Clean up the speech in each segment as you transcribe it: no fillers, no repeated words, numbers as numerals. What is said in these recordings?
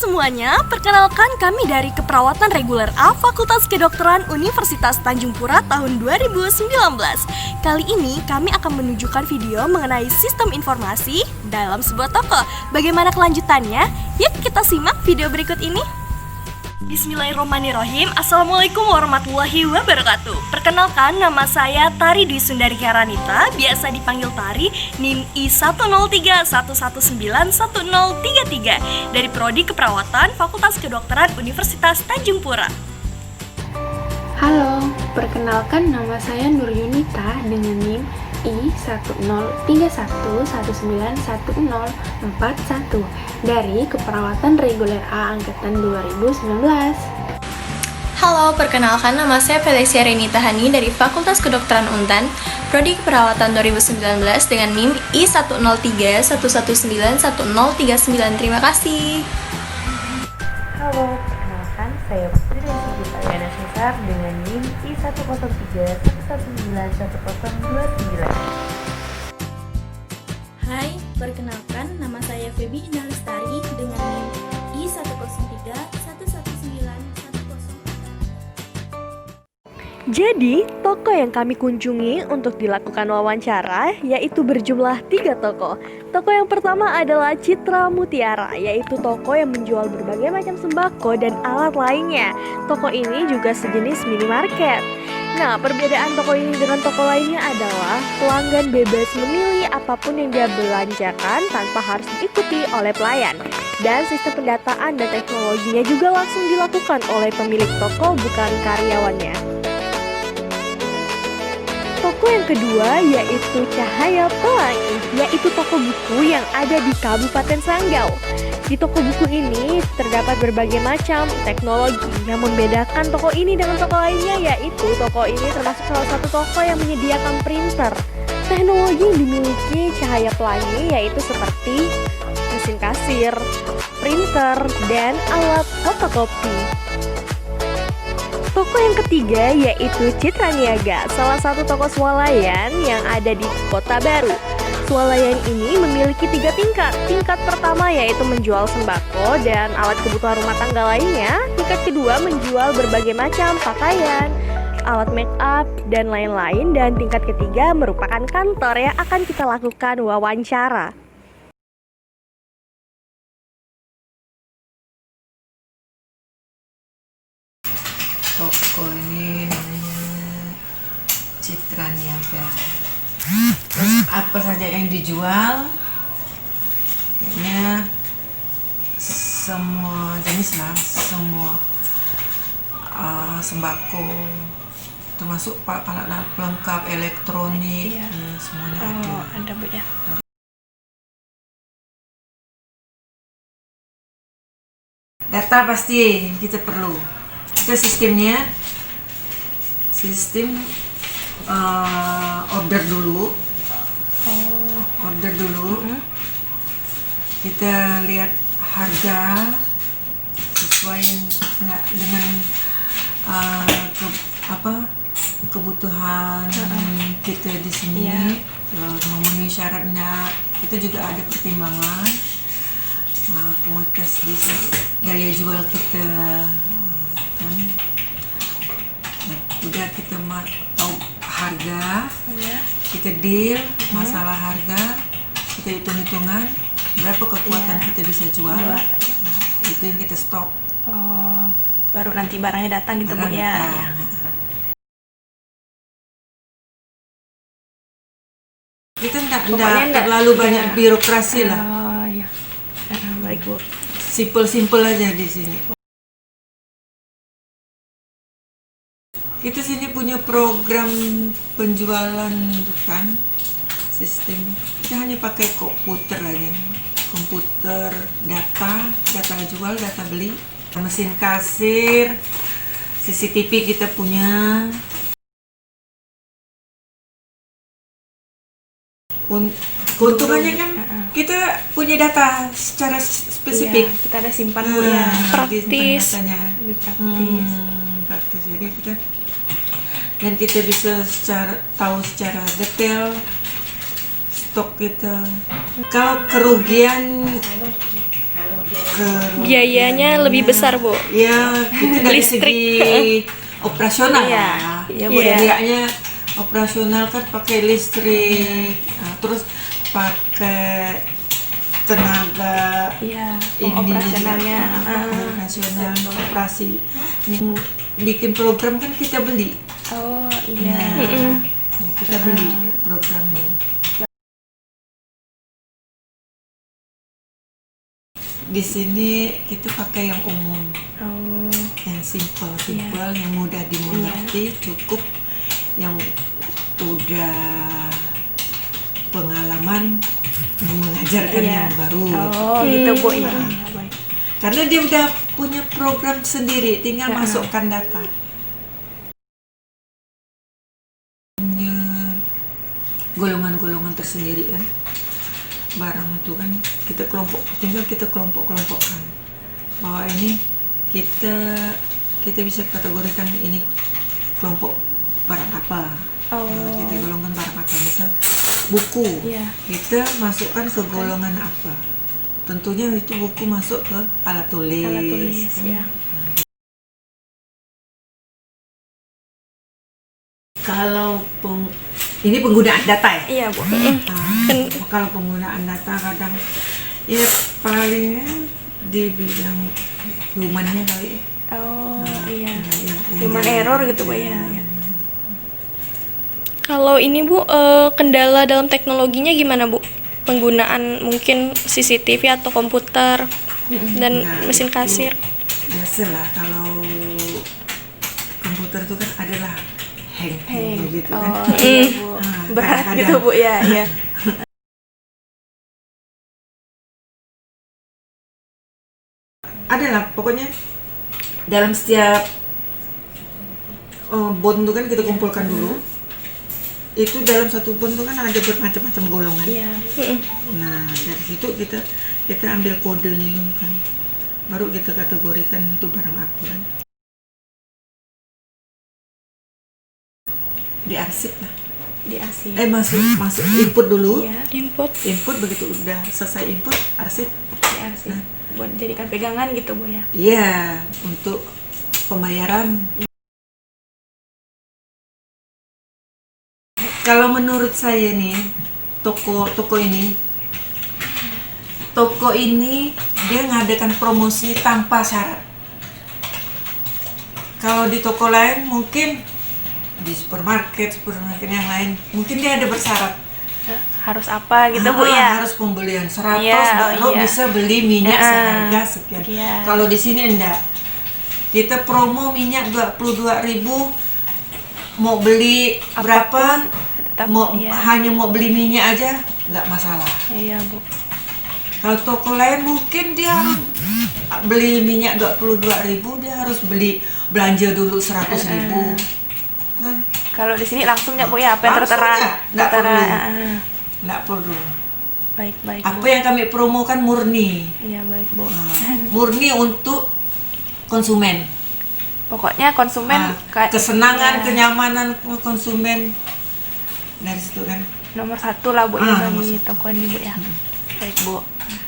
semuanya, perkenalkan kami dari Keperawatan Reguler A Fakultas Kedokteran Universitas Tanjung Pura tahun 2019. Kali ini kami akan menunjukkan video mengenai sistem informasi dalam sebuah toko. Bagaimana kelanjutannya? Yuk kita simak video berikut ini. Bismillahirrahmanirrahim. Assalamualaikum warahmatullahi wabarakatuh. Perkenalkan, nama saya Tari Dwi Sundari Heranita, biasa dipanggil Tari, NIM I10311911033 dari Prodi Keperawatan Fakultas Kedokteran Universitas Tanjung Pura. Halo, perkenalkan nama saya Nur Yunita dengan NIM I10311911041 dari Keperawatan Reguler A Angkatan 2019. Halo, perkenalkan nama saya Felicia Renita Hani dari Fakultas Kedokteran Untan, Prodi Keperawatan 2019 dengan NIM I10311911039. Terima kasih. Halo, perkenalkan saya Putri Densi Yana Cesar dengan NIM I10311911029. Hai, perkenalkan nama saya Feby Indah Lestari dengan NIM I103119110. Jadi, toko yang kami kunjungi untuk dilakukan wawancara yaitu berjumlah 3 toko. Toko yang pertama adalah Citra Mutiara, yaitu toko yang menjual berbagai macam sembako dan alat lainnya. Toko ini juga sejenis minimarket. Nah, perbedaan toko ini dengan toko lainnya adalah pelanggan bebas memilih apapun yang dia belanjakan tanpa harus diikuti oleh pelayan. Dan sistem pendataan dan teknologinya juga langsung dilakukan oleh pemilik toko, bukan karyawannya. Toko yang kedua yaitu Cahaya Pelangi, yaitu toko buku yang ada di Kabupaten Sanggau. Di toko buku ini terdapat berbagai macam teknologi. Yang membedakan toko ini dengan toko lainnya yaitu toko ini termasuk salah satu toko yang menyediakan printer. Teknologi yang dimiliki Cahaya Pelangi yaitu seperti mesin kasir, printer, dan alat fotokopi. Toko yang ketiga yaitu Citra Niaga, salah satu toko swalayan yang ada di Kota Baru. Swalayan ini memiliki 3 tingkat. Tingkat pertama yaitu menjual sembako dan alat kebutuhan rumah tangga lainnya. Tingkat kedua menjual berbagai macam pakaian, alat make up, dan lain-lain. Dan tingkat ketiga merupakan kantor yang akan kita lakukan wawancara. Toko ini namanya Citra Niaga. Terus apa saja yang dijual? Kayaknya semua jenis lah, semua sembako, termasuk alat-alat pelengkap elektronik, semuanya ada. Ada Bu ya. Data pasti kita perlu. Kita sistem order dulu. Kita lihat harga sesuai nggak dengan kebutuhan kita di sini, memenuhi syarat enggak. Itu juga ada pertimbangan komoditas di daya jual kita. Udah kita tahu harga, kita deal masalah harga, kita hitung-hitungan berapa kekuatan kita bisa jual, itu yang kita stok. Baru nanti barangnya datang gitu Bu ya. Kita enggak terlalu banyak birokrasi lah. Baik Bu. Simple aja di sini. Kita sini punya program penjualan, kan, sistem. Kita hanya pakai komputer aja, komputer, data jual, data beli, mesin kasir, CCTV kita punya. Keuntungannya kan kita punya data secara spesifik. Kita ada simpan Bu ya. Praktis. Praktis. Jadi kita bisa tahu secara detail stok kita. Kalau kerugian Biayanya lebih besar, Bu. Ya, itu dari Listrik. segi operasional Iya. lah. Iya, Bu. Iya. Biayanya operasional kan pakai listrik, terus pakai tenaga Iya, ini operasionalnya. operasional operasi. Yang bikin program kan kita beli. Oh, iya. Nah, kita beli programnya. Di sini kita pakai yang umum, Oh, yang simple, yang mudah dimengerti, cukup. Yang udah pengalaman mengajarkan yang baru. oh gitu Bu ya. Iya, baik. Karena dia udah punya program sendiri, tinggal masukkan data. Punya golongan-golongan tersendiri kan. Barang itu kan tinggal kita kelompok-kelompokkan. Bahwa ini kita bisa kategorikan ini kelompok barang apa. Nah, kita golongkan barang apa. Misal buku, kita masukkan ke golongan apa. Tentunya itu buku masuk ke alat tulis. Alat tulis, ya. Kalau ini penggunaan data ya? Iya Bu. Kalau penggunaan data kadang ya palingnya dibilang humannya kali ya. Oh iya. Yang Human jalan. error gitu Bu ya. Kalau ini Bu, kendala dalam teknologinya gimana Bu? Penggunaan mungkin CCTV atau komputer dan Nah, mesin itu kasir. biasalah kalau komputer itu kan adalah hang gitu kan. Oh iya Bu. Berat kadang-kadang. gitu Bu ya. Iya. Adalah pokoknya dalam setiap bond itu kan kita kumpulkan dulu. Itu dalam satu bond itu kan ada bermacam-macam golongan. Iya. Nah dari situ kita ambil kodenya kan, baru kita kategorikan itu barang apa kan. Diarsip lah. Diarsip. Masuk input dulu. Iya. Input. Begitu udah selesai input arsip. Diarsip. Buat jadikan pegangan gitu Bu ya. Iya, untuk pembayaran. Kalau menurut saya nih, toko ini dia ngadakan promosi tanpa syarat. Kalau di toko lain mungkin di supermarket yang lain mungkin dia ada bersyarat. Harus apa gitu Bu ya. Harus pembelian 100 Iya, baru bisa beli minyak seharga sekian. Iya. Kalau di sini enggak. Kita promo minyak 22.000, mau beli berapa? tetap, Hanya mau beli minyak aja nggak masalah. Iya Bu. Kalau toko lain mungkin dia harus beli minyak 22.000, dia harus belanja dulu 100.000. Nah, Kalau di sini langsung ya Bu ya, apa yang langsung tertera? ya, nggak perlu. Nggak perlu. Baik Bu. Apa yang kami promokan murni. Iya baik Bu. Murni untuk konsumen. Pokoknya konsumen Kesenangan, Iya. kenyamanan konsumen dari situ kan. nomor satu lah Bu ya Nomor bagi toko ini Bu ya. Baik Bu.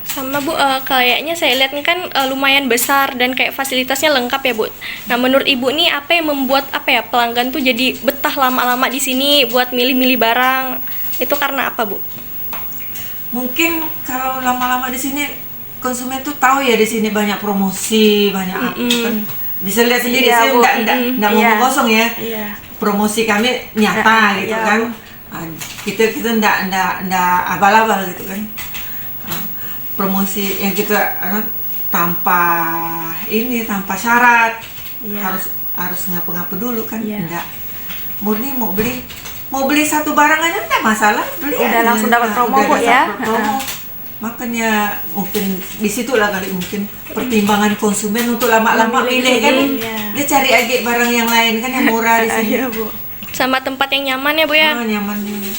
Sama Bu, kayaknya saya lihat ini kan lumayan besar dan kayak fasilitasnya lengkap ya Bu. Nah menurut Ibu nih apa yang membuat pelanggan tuh jadi betah lama-lama di sini buat milih-milih barang? Itu karena apa Bu? Mungkin kalau lama-lama di sini konsumen tuh tahu ya di sini banyak promosi, banyak apa kan. Bisa lihat sendiri, Iya, saya Bu. enggak ngomong Iya. kosong ya. Iya. Promosi kami nyata gitu Iya, kan. Bu. Kita enggak abal-abal gitu kan. Promosi yang kita tanpa syarat. Iya. Harus ngapa-ngapa dulu kan. Iya. Enggak. Murni mau beli satu barang aja enggak masalah, beli Udah aja. langsung dapat promo, Udah Bu, ya. dapat promo. Makanya mungkin di situlah kali mungkin pertimbangan konsumen untuk lama-lama pilih kan. Iya. Dia cari aja barang yang lain kan yang murah di sini. Iya Bu. Sama tempat yang nyaman ya Bu ya? Nyaman juga.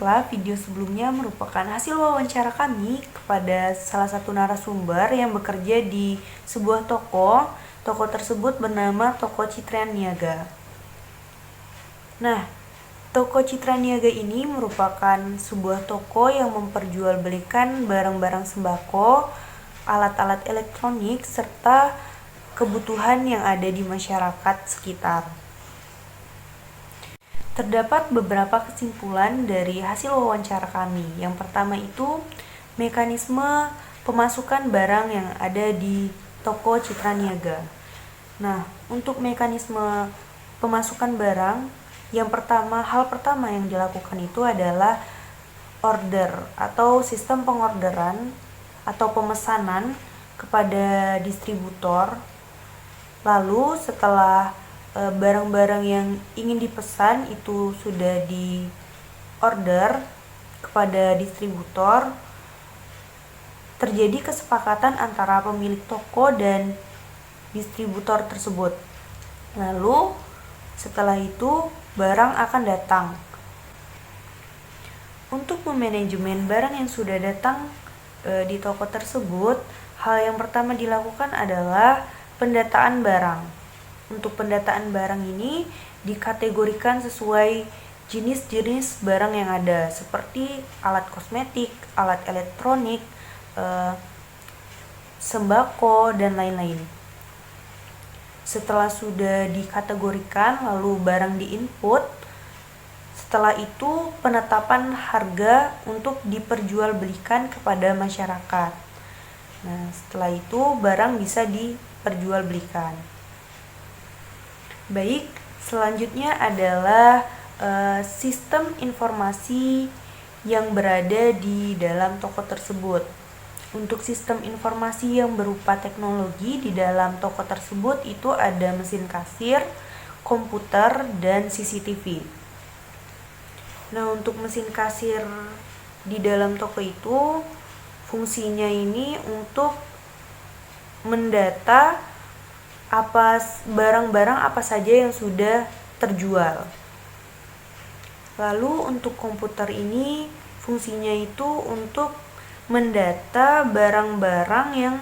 baiklah, video sebelumnya merupakan hasil wawancara kami kepada salah satu narasumber yang bekerja di sebuah toko. Toko tersebut bernama Toko Citra Niaga. Nah, Toko Citra Niaga ini merupakan sebuah toko yang memperjualbelikan barang-barang sembako, alat-alat elektronik, serta kebutuhan yang ada di masyarakat sekitar. Terdapat beberapa kesimpulan dari hasil wawancara kami. Yang pertama itu mekanisme pemasukan barang yang ada di Toko Citra Niaga. Nah, untuk mekanisme pemasukan barang, hal pertama yang dilakukan itu adalah order atau sistem pengorderan atau pemesanan kepada distributor. Lalu setelah barang-barang yang ingin dipesan itu sudah di order kepada distributor, terjadi kesepakatan antara pemilik toko dan distributor tersebut. Lalu setelah itu barang akan datang. Untuk memanajemen barang yang sudah datang di toko tersebut, hal yang pertama dilakukan adalah pendataan barang. Untuk pendataan barang ini dikategorikan sesuai jenis-jenis barang yang ada, seperti alat kosmetik, alat elektronik, sembako, dan lain-lain. Setelah sudah dikategorikan, lalu barang diinput. Setelah itu penetapan harga untuk diperjualbelikan kepada masyarakat. Nah, setelah itu barang bisa diperjualbelikan. Baik, selanjutnya adalah sistem informasi yang berada di dalam toko tersebut. Untuk sistem informasi yang berupa teknologi di dalam toko tersebut itu ada mesin kasir, komputer, dan CCTV. Nah, untuk mesin kasir di dalam toko itu fungsinya ini untuk mendata barang-barang apa saja yang sudah terjual. Lalu untuk komputer ini fungsinya itu untuk mendata barang-barang yang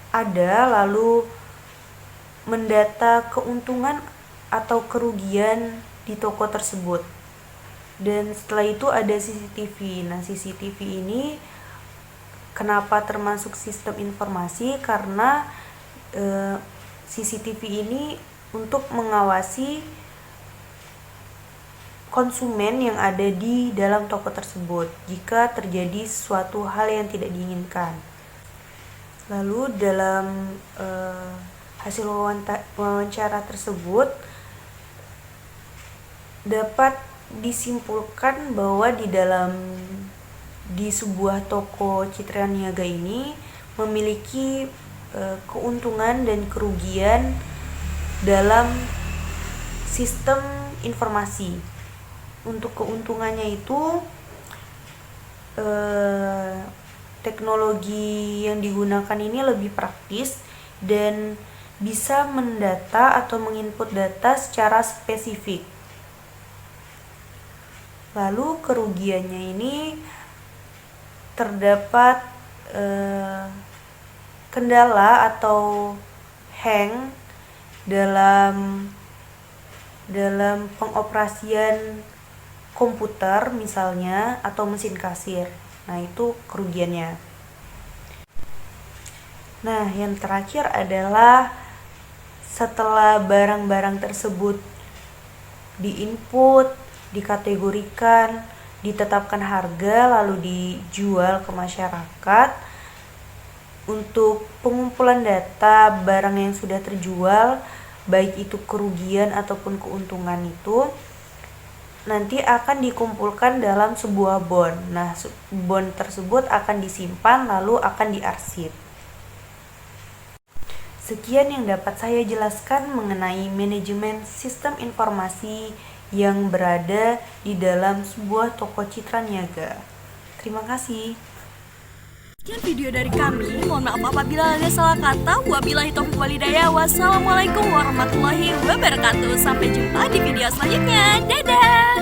ada, lalu mendata keuntungan atau kerugian di toko tersebut. Dan setelah itu ada CCTV. Nah, CCTV ini kenapa termasuk sistem informasi? Karena CCTV ini untuk mengawasi konsumen yang ada di dalam toko tersebut jika terjadi suatu hal yang tidak diinginkan. Lalu dalam hasil wawancara tersebut dapat disimpulkan bahwa di sebuah toko Citra Niaga ini memiliki keuntungan dan kerugian dalam sistem informasi. Untuk keuntungannya itu teknologi yang digunakan ini lebih praktis dan bisa mendata atau menginput data secara spesifik. Lalu kerugiannya ini terdapat kendala atau hang dalam pengoperasian komputer misalnya atau mesin kasir. Nah, itu kerugiannya. Nah, yang terakhir adalah setelah barang-barang tersebut diinput, dikategorikan, ditetapkan harga, lalu dijual ke masyarakat. Untuk pengumpulan data barang yang sudah terjual, baik itu kerugian ataupun keuntungan itu, nanti akan dikumpulkan dalam sebuah bond. Nah, bond tersebut akan disimpan lalu akan diarsip. Sekian yang dapat saya jelaskan mengenai manajemen sistem informasi yang berada di dalam sebuah toko Citra Niaga. Terima kasih. Sekian video dari kami. Mohon maaf apabila ada salah kata. Wabillahi taufiq walhidayah. Wassalamualaikum warahmatullahi wabarakatuh. Sampai jumpa di video selanjutnya. Dadah.